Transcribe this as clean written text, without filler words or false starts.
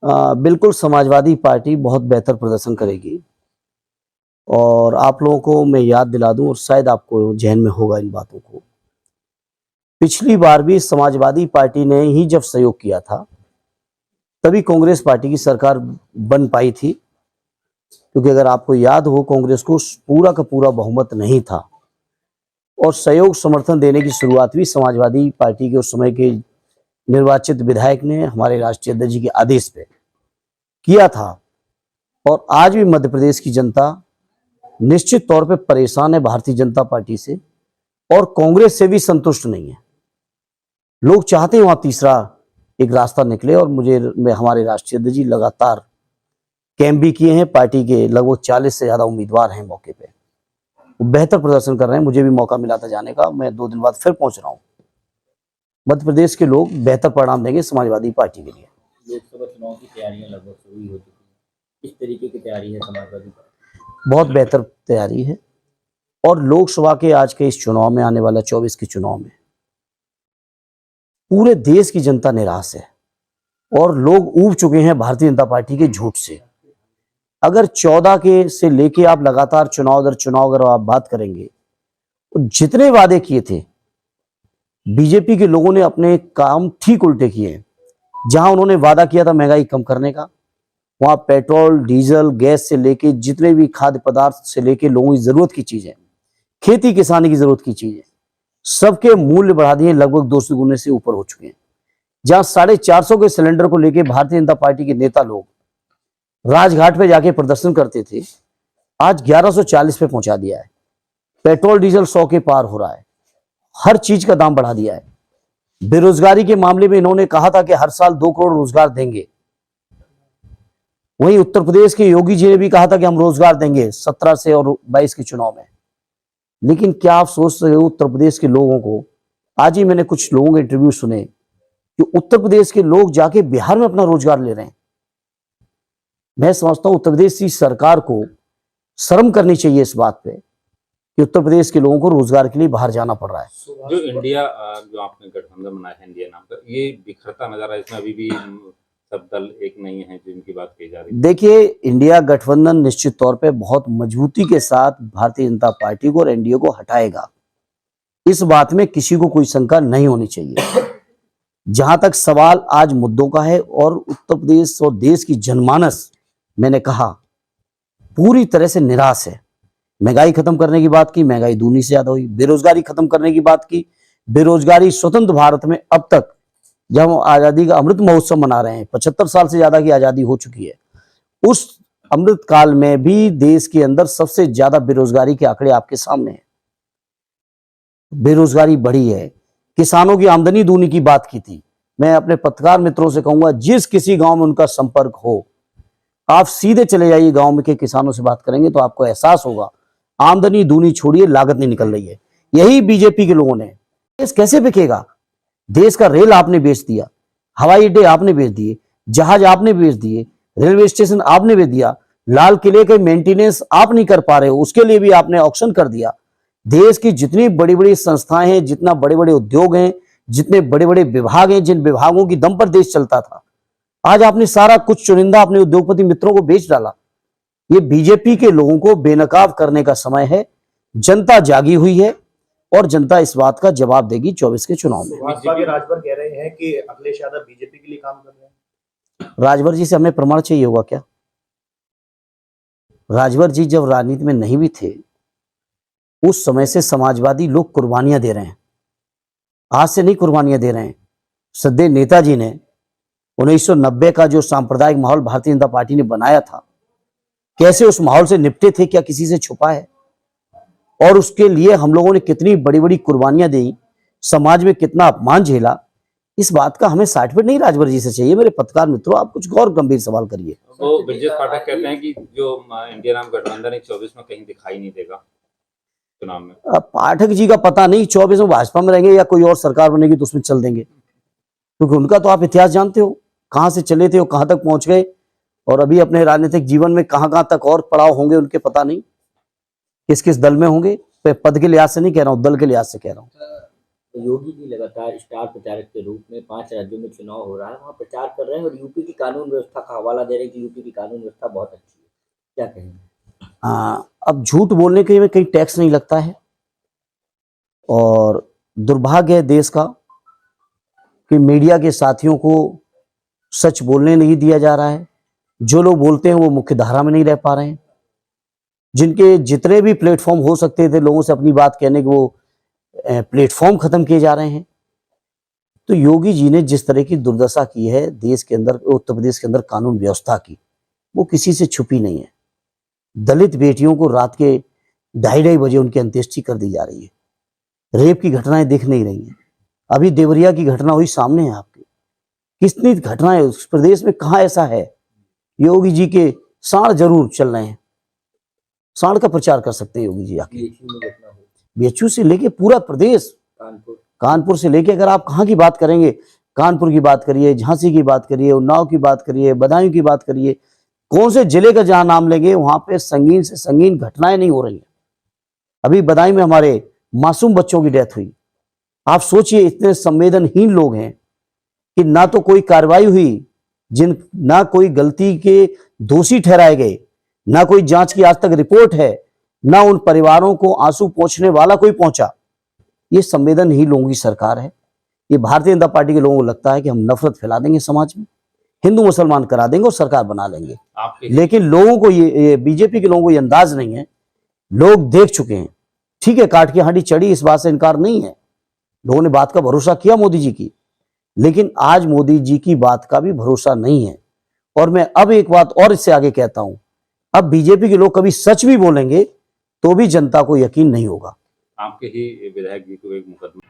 बिल्कुल समाजवादी पार्टी बहुत बेहतर प्रदर्शन करेगी। और आप लोगों को मैं याद दिला दूं, और शायद आपको ज़हन में होगा इन बातों को, पिछली बार भी समाजवादी पार्टी ने ही जब सहयोग किया था तभी कांग्रेस पार्टी की सरकार बन पाई थी। क्योंकि अगर आपको याद हो, कांग्रेस को पूरा का पूरा बहुमत नहीं था और सहयोग समर्थन देने की शुरुआत भी समाजवादी पार्टी के उस समय के निर्वाचित विधायक ने हमारे राष्ट्रीय अध्यक्ष जी के आदेश पे किया था। और आज भी मध्य प्रदेश की जनता निश्चित तौर पे परेशान है भारतीय जनता पार्टी से, और कांग्रेस से भी संतुष्ट नहीं है। लोग चाहते हैं वहां तीसरा एक रास्ता निकले, और हमारे राष्ट्रीय अध्यक्ष जी लगातार कैंप भी किए हैं। पार्टी के लगभग 40 से ज्यादा उम्मीदवार हैं मौके पे, वो बेहतर प्रदर्शन कर रहे हैं। मुझे भी मौका मिला था जाने का, मैं 2 दिन बाद फिर पहुंच रहा हूँ। मध्य प्रदेश के लोग बेहतर परिणाम देंगे समाजवादी पार्टी के लिए। लोकसभा चुनाव की तैयारियां लगभग शुरू हो चुकी हैं, किस तरीके की तैयारी है समाजवादी पार्टी? बहुत बेहतर तैयारी है। और लोकसभा के आज के इस चुनाव में, आने वाला 24 के चुनाव में, पूरे देश की जनता निराश है और लोग ऊब चुके हैं भारतीय जनता पार्टी के झूठ से। अगर 14 के से लेके आप लगातार चुनाव दर चुनाव अगर आप बात करेंगे, तो जितने वादे किए थे बीजेपी के लोगों ने अपने काम ठीक उल्टे किए। जहां उन्होंने वादा किया था महंगाई कम करने का, वहां पेट्रोल, डीजल, गैस से लेके जितने भी खाद्य पदार्थ से लेके लोगों की जरूरत की चीजें, खेती किसानी की जरूरत की चीजें, सबके मूल्य बढ़ा दिए, लगभग 200 गुने से ऊपर हो चुके हैं। जहां 450 के सिलेंडर को लेके भारतीय जनता पार्टी के नेता लोग राजघाट पे जाके प्रदर्शन करते थे, आज 1140 पे पहुंचा दिया है। पेट्रोल डीजल 100 के पार हो रहा है। हर चीज का दाम बढ़ा दिया है। बेरोजगारी के मामले में इन्होंने कहा था कि हर साल 2 करोड़ रोजगार देंगे। वहीं उत्तर प्रदेश के योगी जी ने भी कहा था कि हम रोजगार देंगे 17 से और 22 के चुनाव में। लेकिन क्या आप सोच रहे हो उत्तर प्रदेश के लोगों को? आज ही मैंने कुछ लोगों के इंटरव्यू सुने कि उत्तर प्रदेश के लोग जाके बिहार में अपना रोजगार ले रहे हैं। मैं समझता हूं उत्तर प्रदेश की सरकार को शर्म करनी चाहिए इस बात पे कि उत्तर प्रदेश के लोगों को रोजगार के लिए बाहर जाना पड़ रहा है। जो इंडिया जो आपने गठबंधन बनाया है इंडिया नाम का, ये बिखरता नजर आ रहा है। इसमें अभी भी सब दल एक नहीं है जिनकी बात कही जा रही है। देखिए, इंडिया गठबंधन निश्चित तौर पे बहुत मजबूती के साथ भारतीय जनता पार्टी को और एनडीए को हटाएगा। इस बात में किसी को कोई शंका नहीं होनी चाहिए। जहां तक सवाल आज मुद्दों का है, और उत्तर प्रदेश और देश की जनमानस, मैंने कहा, पूरी तरह से निराश है। महंगाई खत्म करने की बात की, महंगाई दूनी से ज्यादा हुई। बेरोजगारी खत्म करने की बात की, बेरोजगारी स्वतंत्र भारत में अब तक, जब हम आजादी का अमृत महोत्सव मना रहे हैं, 75 साल से ज्यादा की आजादी हो चुकी है, उस अमृत काल में भी देश के अंदर सबसे ज्यादा बेरोजगारी के आंकड़े आपके सामने हैं। बेरोजगारी बढ़ी है। किसानों की आमदनी दूनी की बात की थी। मैं अपने पत्रकार मित्रों से कहूंगा, जिस किसी गांव में उनका संपर्क हो, आप सीधे चले जाइए गांव में के किसानों से बात करेंगे तो आपको एहसास होगा, आमदनी दूनी छोड़िए, लागत नहीं निकल रही है। यही बीजेपी के लोगों ने। देश कैसे बिकेगा? देश का रेल आपने बेच दिया, हवाई अड्डे आपने बेच दिए, जहाज आपने बेच दिए, रेलवे स्टेशन आपने बेच दिया, लाल किले के मेंटेनेंस आप नहीं कर पा रहे हो, उसके लिए भी आपने ऑक्शन कर दिया। देश की जितनी बड़ी बड़ी संस्थाएं हैं, जितना बड़े बड़े उद्योग हैं, जितने बड़े बड़े विभाग हैं, जिन विभागों की दम पर देश चलता था, आज आपने सारा कुछ चुनिंदा अपने उद्योगपति मित्रों को बेच डाला। ये बीजेपी के लोगों को बेनकाब करने का समय है। जनता जागी हुई है और जनता इस बात का जवाब देगी 24 के चुनाव में। भाजपा के राजभर कह रहे हैं कि अखिलेश यादव बीजेपी के लिए काम कर रहे हैं। राजभर जी से हमें प्रमाण चाहिए होगा क्या? राजभर जी जब राजनीति में नहीं भी थे, उस समय से समाजवादी लोग कुर्बानियां दे रहे हैं। आज से नहीं कुर्बानियां दे रहे हैं। सदैव नेताजी ने 1990 का जो सांप्रदायिक माहौल भारतीय जनता पार्टी ने बनाया था, कैसे उस माहौल से निपटे थे, क्या किसी से छुपा है? और उसके लिए हम लोगों ने कितनी बड़ी बड़ी कुर्बानियां दी, समाज में कितना अपमान झेला, इस बात का हमें सर्टिफिकेट नहीं राजभर जी से चाहिए। मेरे पत्रकार मित्रों, आप कुछ और गंभीर सवाल करिए। तो ब्रजेश पाठक कहते हैं कि जो इंडिया नाम गठबंधन 24 में कहीं दिखाई नहीं देगा चुनाव में। पाठक जी का पता नहीं, 24 में भाजपा में रहेंगे या कोई और सरकार बनेगी तो उसमें चल देंगे, क्योंकि उनका तो आप इतिहास जानते हो, कहां से चले थे और कहां तक पहुंच गए, और अभी अपने राजनीतिक जीवन में कहां तक और पड़ाव होंगे उनके पता नहीं, किस किस दल में होंगे। पद के लिहाज से नहीं कह रहा हूं, दल के लिहाज से कह रहा हूं। तो योगी जी लगातार स्टार प्रचारक के रूप में 5 राज्यों में चुनाव हो रहा है, वहाँ प्रचार कर रहे हैं और यूपी की कानून व्यवस्था का हवाला दे रहे हैं कि यूपी की कानून व्यवस्था बहुत अच्छी है। क्या कहेंगे? अब झूठ बोलने के में कहीं टैक्स नहीं लगता है और दुर्भाग्य है देश का कि मीडिया के साथियों को सच बोलने नहीं दिया जा रहा है। जो लोग बोलते हैं वो मुख्य धारा में नहीं रह पा रहे हैं। जिनके जितने भी प्लेटफॉर्म हो सकते थे लोगों से अपनी बात कहने के, वो प्लेटफॉर्म खत्म किए जा रहे हैं। तो योगी जी ने जिस तरह की दुर्दशा की है देश के अंदर, उत्तर प्रदेश के अंदर कानून व्यवस्था की, वो किसी से छुपी नहीं है। दलित बेटियों को रात के 2:30 बजे उनकी अंत्येष्टि कर दी जा रही है। रेप की घटनाएं दिख नहीं रही हैं। अभी देवरिया की घटना हुई, सामने है आपके। कितनी घटनाएं उस प्रदेश में, कहाँ ऐसा है? योगी जी के साड़ जरूर चल रहे हैं, साड़ का प्रचार कर सकते हैं योगी जी आके। बीएचयू से लेके पूरा प्रदेश, कानपुर से लेके, अगर आप कहाँ की बात करेंगे, कानपुर की बात करिए, झांसी की बात करिए, उन्नाव की बात करिए, बदायूं की बात करिए, कौन से जिले का जहां नाम लेंगे वहां पे संगीन से संगीन घटनाएं नहीं हो रही हैं। अभी बदायूं में हमारे मासूम बच्चों की डेथ हुई। आप सोचिए, इतने संवेदनहीन लोग हैं कि ना तो कोई कार्रवाई हुई, ना कोई गलती के दोषी ठहराए गए, ना कोई जांच की आज तक रिपोर्ट है, ना उन परिवारों को आंसू पोंछने वाला कोई पहुंचा। ये संवेदनहीन लोगों की सरकार है। ये भारतीय जनता पार्टी के लोगों को लगता है कि हम नफरत फैला देंगे समाज में, हिंदू मुसलमान करा देंगे और सरकार बना लेंगे। लेकिन लोगों को ये बीजेपी के लोगों को ये अंदाज नहीं है। लोग देख चुके हैं। ठीक है, काट की हांडी चढ़ी, इस बात से इनकार नहीं है। लोगों ने बात का भरोसा किया मोदी जी की, लेकिन आज मोदी जी की बात का भी भरोसा नहीं है। और मैं अब एक बात और इससे आगे कहता हूं, अब बीजेपी के लोग कभी सच भी बोलेंगे तो भी जनता को यकीन नहीं होगा। आपके ही विधायक जी को एक मुकदमा